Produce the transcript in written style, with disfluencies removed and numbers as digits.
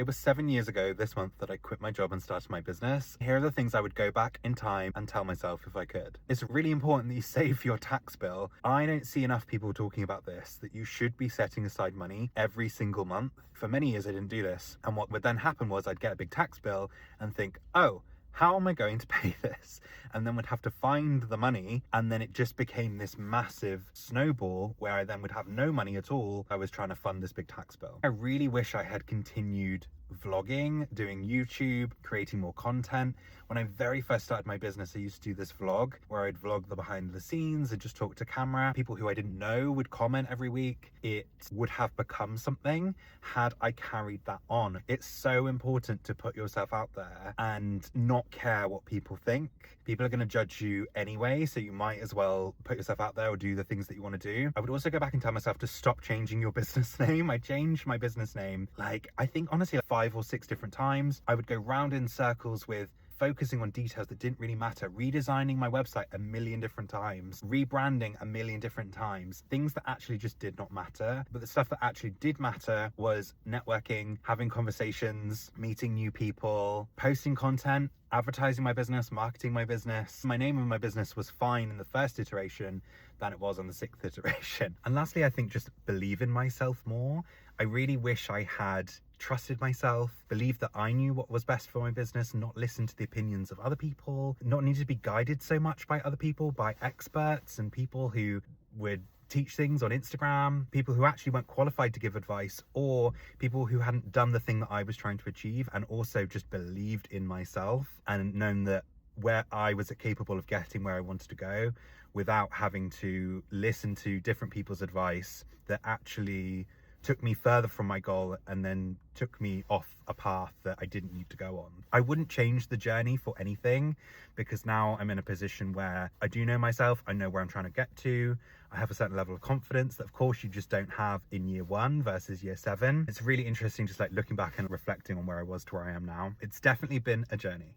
It was 7 years ago this month that I quit my job and started my business. Here are the things I would go back in time and tell myself if I could. It's really important that you save for your tax bill. I don't see enough people talking about this, that you should be setting aside money every single month. For many years, I didn't do this. And what would then happen was I'd get a big tax bill and think, oh, how am I going to pay this? And then would have to find the money. And then it just became this massive snowball where I then would have no money at all. I was trying to fund this big tax bill. I really wish I had continued vlogging, doing YouTube, creating more content. When I very first started my business, I used to do this vlog where I'd vlog the behind the scenes and just talk to camera. People who I didn't know would comment every week. It would have become something had I carried that on. It's so important to put yourself out there and not care what people think. People are going to judge you anyway, so you might as well put yourself out there or do the things that you want to do. I would also go back and tell myself to stop changing your business name. I changed my business name I think honestly 5 or 6 different times. I would go round in circles with focusing on details that didn't really matter, redesigning my website a million different times, rebranding a million different times, things that actually just did not matter. But the stuff that actually did matter was networking, having conversations, meeting new people, posting content, advertising my business, marketing my business. My name of my business was fine in the first iteration than it was on the 6th iteration. And lastly, I think just believe in myself more. I really wish I had trusted myself, believed that I knew what was best for my business, not listen to the opinions of other people, not need to be guided so much by other people, by experts and people who would teach things on Instagram, people who actually weren't qualified to give advice, or people who hadn't done the thing that I was trying to achieve, and also just believed in myself and known that where I was capable of getting where I wanted to go without having to listen to different people's advice that actually took me further from my goal and then took me off a path that I didn't need to go on. I wouldn't change the journey for anything, because now I'm in a position where I do know myself, I know where I'm trying to get to, I have a certain level of confidence that of course you just don't have in year 1 versus year 7. It's really interesting just looking back and reflecting on where I was to where I am now. It's definitely been a journey.